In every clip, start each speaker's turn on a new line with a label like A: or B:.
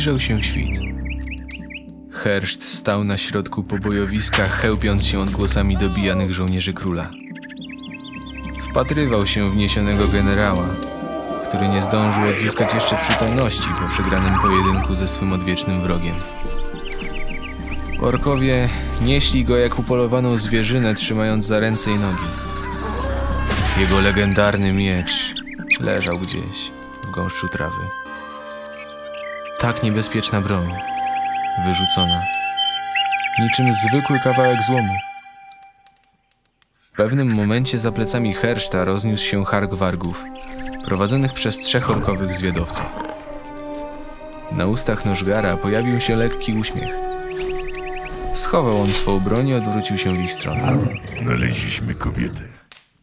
A: Zbliżał się świt. Herszt stał na środku pobojowiska, chełpiąc się odgłosami dobijanych żołnierzy króla. Wpatrywał się w niesionego generała, który nie zdążył odzyskać jeszcze przytomności po przegranym pojedynku ze swym odwiecznym wrogiem. Orkowie nieśli go jak upolowaną zwierzynę, trzymając za ręce i nogi. Jego legendarny miecz leżał gdzieś w gąszczu trawy. Tak niebezpieczna broń, wyrzucona, niczym zwykły kawałek złomu. W pewnym momencie za plecami Herszta rozniósł się hark wargów, prowadzonych przez 3 orkowych zwiadowców. Na ustach Nożgara pojawił się lekki uśmiech. Schował on swą broń i odwrócił się w ich stronę.
B: Znaleźliśmy kobietę.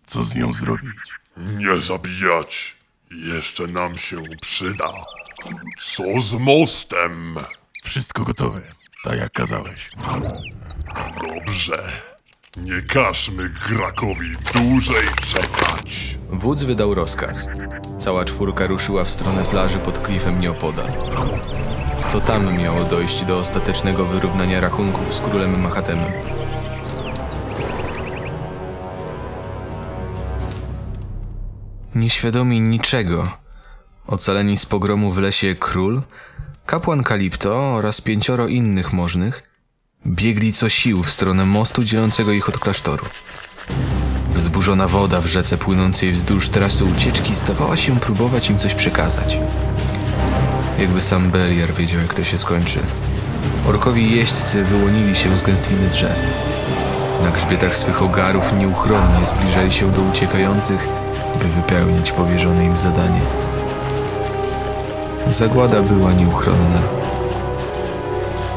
B: Co z nią zrobić?
C: Nie zabijać. Jeszcze nam się przyda. Co z mostem?
B: Wszystko gotowe, tak jak kazałeś.
C: Dobrze. Nie każmy Grakowi dłużej czekać.
A: Wódz wydał rozkaz. Cała 4 ruszyła w stronę plaży pod klifem nieopodal. To tam miało dojść do ostatecznego wyrównania rachunków z królem Mahatemem. Nieświadomi niczego, ocaleni z pogromu w lesie król, kapłan Kalipto oraz 5 innych możnych biegli co sił w stronę mostu dzielącego ich od klasztoru. Wzburzona woda w rzece płynącej wzdłuż trasy ucieczki zdawała się próbować im coś przekazać. Jakby sam Beliar wiedział, jak to się skończy. Orkowi jeźdźcy wyłonili się z gęstwiny drzew. Na grzbietach swych ogarów nieuchronnie zbliżali się do uciekających, by wypełnić powierzone im zadanie. Zagłada była nieuchronna.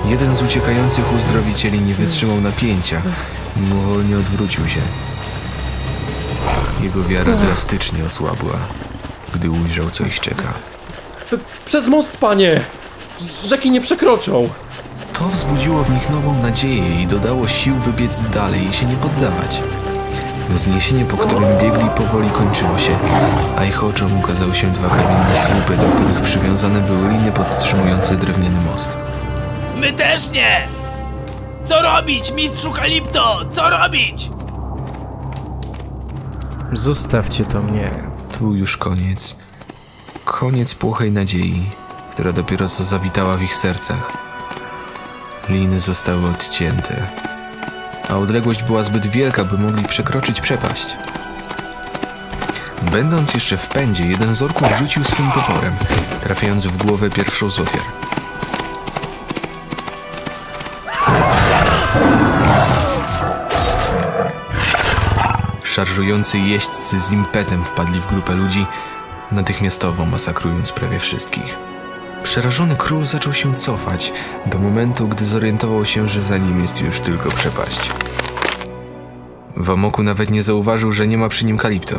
A: Jeden z uciekających uzdrowicieli nie wytrzymał napięcia i mimowolnie odwrócił się. Jego wiara drastycznie osłabła, gdy ujrzał, co ich czeka.
D: Przez most, panie! Rzeki nie przekroczą!
A: To wzbudziło w nich nową nadzieję i dodało sił, by biec dalej i się nie poddawać. Wzniesienie, po którym biegli, powoli kończyło się, a ich oczom ukazały się 2 kamienne słupy, do których przywiązane były liny podtrzymujące drewniany most.
E: My też nie! Co robić, mistrzu Kalipto? Co robić?
F: Zostawcie to mnie.
A: Tu już koniec. Koniec płochej nadziei, która dopiero co zawitała w ich sercach. Liny zostały odcięte, a odległość była zbyt wielka, by mogli przekroczyć przepaść. Będąc jeszcze w pędzie, jeden z orków rzucił swym toporem, trafiając w głowę pierwszą z ofiar. Szarżujący jeźdźcy z impetem wpadli w grupę ludzi, natychmiastowo masakrując prawie wszystkich. Przerażony król zaczął się cofać, do momentu, gdy zorientował się, że za nim jest już tylko przepaść. W amoku nawet nie zauważył, że nie ma przy nim Kalipto.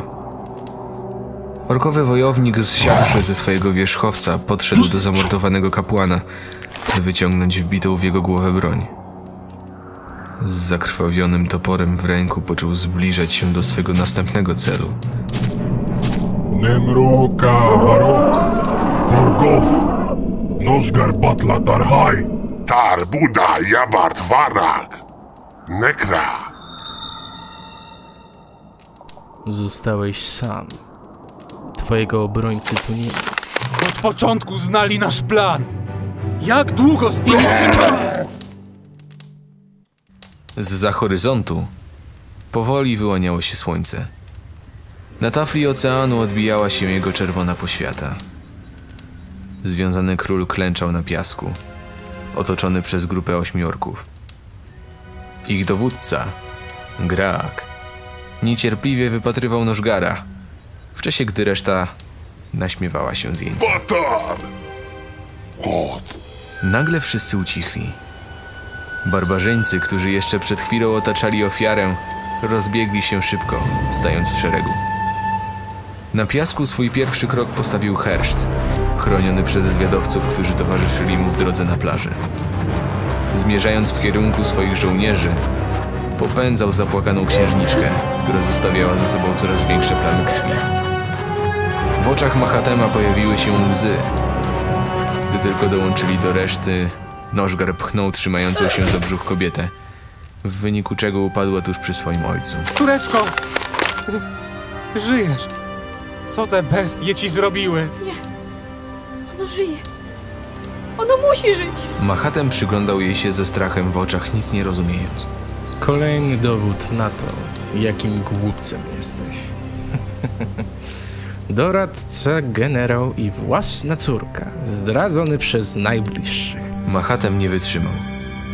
A: Orkowy wojownik, zsiadłszy ze swojego wierzchowca, podszedł do zamordowanego kapłana, by wyciągnąć wbitą w jego głowę broń. Z zakrwawionym toporem w ręku począł zbliżać się do swego następnego celu.
B: Nemroka Varok, Borgof, Nożgar Batla Tarhaj.
C: Tar, Buda, Jabart, Varak, Nekra.
F: Zostałeś sam. Twojego obrońcy tu nie ma.
E: Od początku znali nasz plan. Jak długo z nimi trzymamy?
A: Zza horyzontu powoli wyłaniało się słońce. Na tafli oceanu odbijała się jego czerwona poświata. Związany król klęczał na piasku, otoczony przez grupę 8 orków. Ich dowódca, Graak, niecierpliwie wypatrywał Nożgara, w czasie gdy reszta naśmiewała się z jeńca.
C: Vatar!
A: Nagle wszyscy ucichli. Barbarzyńcy, którzy jeszcze przed chwilą otaczali ofiarę, rozbiegli się szybko, stając w szeregu. Na piasku swój pierwszy krok postawił Herszt, chroniony przez zwiadowców, którzy towarzyszyli mu w drodze na plaży. Zmierzając w kierunku swoich żołnierzy, popędzał zapłakaną księżniczkę, która zostawiała za sobą coraz większe plamy krwi. W oczach Mahatema pojawiły się łzy. Gdy tylko dołączyli do reszty, Nożgar pchnął trzymającą się za brzuch kobietę, w wyniku czego upadła tuż przy swoim ojcu.
G: Córeczko! Ty żyjesz! Co te bestie ci zrobiły?
H: Ono żyje. Ono musi żyć.
A: Mahatem przyglądał jej się ze strachem w oczach, nic nie rozumiejąc.
F: Kolejny dowód na to, jakim głupcem jesteś. Doradca, generał i własna córka, zdradzony przez najbliższych.
A: Mahatem nie wytrzymał.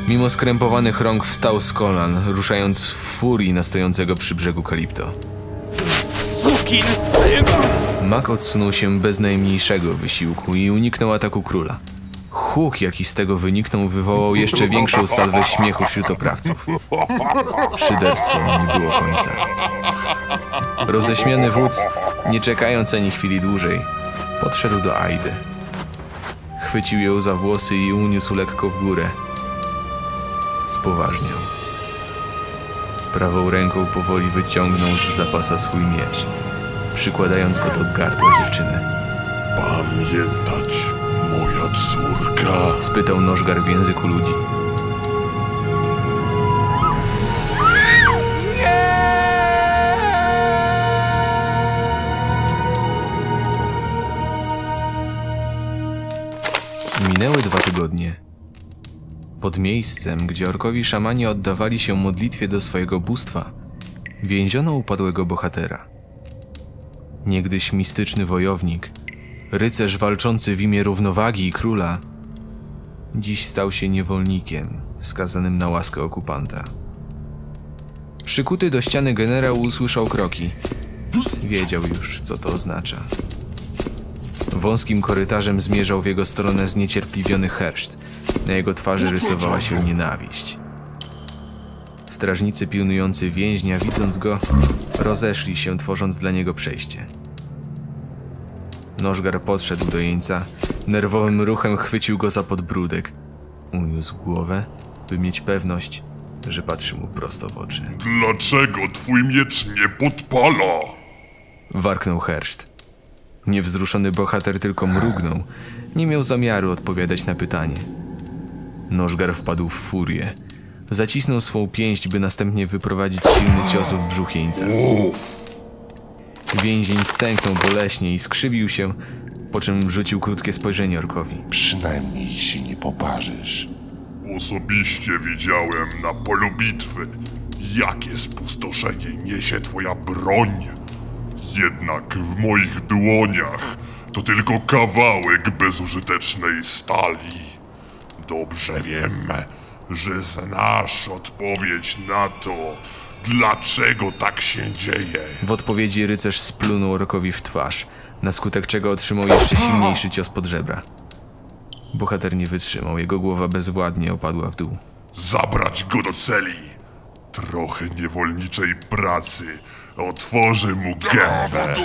A: Mimo skrępowanych rąk wstał z kolan, ruszając w furii na stojącego przy brzegu Kalipto.
G: Sukin syn!
A: Mak odsunął się bez najmniejszego wysiłku i uniknął ataku króla. Huk, jaki z tego wyniknął, wywołał jeszcze większą salwę śmiechu wśród oprawców. Szyderstwo nie było końca. Roześmiany wódz, nie czekając ani chwili dłużej, podszedł do Aidy. Chwycił ją za włosy i uniósł lekko w górę. Spoważniał. Prawą ręką powoli wyciągnął z zapasa swój miecz, przykładając go do gardła dziewczyny.
C: Pamiętać, moja córka.
A: Spytał Nożgar w języku ludzi. Minęły 2 tygodnie. Pod miejscem, gdzie orkowi szamani oddawali się modlitwie do swojego bóstwa, więziono upadłego bohatera. Niegdyś mistyczny wojownik, rycerz walczący w imię równowagi i króla, dziś stał się niewolnikiem skazanym na łaskę okupanta. Przykuty do ściany generał usłyszał kroki. Wiedział już, co to oznacza. Wąskim korytarzem zmierzał w jego stronę zniecierpliwiony herszt. Na jego twarzy rysowała się nienawiść. Strażnicy pilnujący więźnia, widząc go, rozeszli się, tworząc dla niego przejście. Nożgar podszedł do jeńca, nerwowym ruchem chwycił go za podbródek. Uniósł głowę, by mieć pewność, że patrzy mu prosto w oczy.
C: Dlaczego twój miecz nie podpala?
A: Warknął herszt. Niewzruszony bohater tylko mrugnął. Nie miał zamiaru odpowiadać na pytanie. Nożgar wpadł w furię. Zacisnął swą pięść, by następnie wyprowadzić silny cios w brzuch jeńca. Więzień stęknął boleśnie i skrzywił się, po czym rzucił krótkie spojrzenie orkowi.
C: Przynajmniej się nie poparzysz. Osobiście widziałem na polu bitwy, jakie spustoszenie niesie twoja broń. Jednak w moich dłoniach to tylko kawałek bezużytecznej stali. Dobrze wiem, że znasz odpowiedź na to, dlaczego tak się dzieje.
A: W odpowiedzi rycerz splunął orkowi w twarz, na skutek czego otrzymał jeszcze silniejszy cios pod żebra. Bohater nie wytrzymał, jego głowa bezwładnie opadła w dół.
C: Zabrać go do celi. Trochę niewolniczej pracy otworzy mu gębę.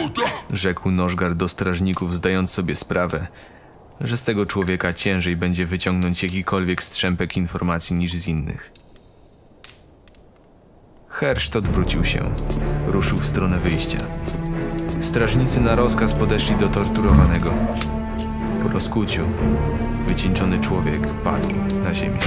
A: Rzekł Nożgar do strażników, zdając sobie sprawę, że z tego człowieka ciężej będzie wyciągnąć jakikolwiek strzępek informacji niż z innych. Herszt odwrócił się, ruszył w stronę wyjścia. Strażnicy na rozkaz podeszli do torturowanego. Po rozkuciu wycieńczony człowiek padł na ziemię.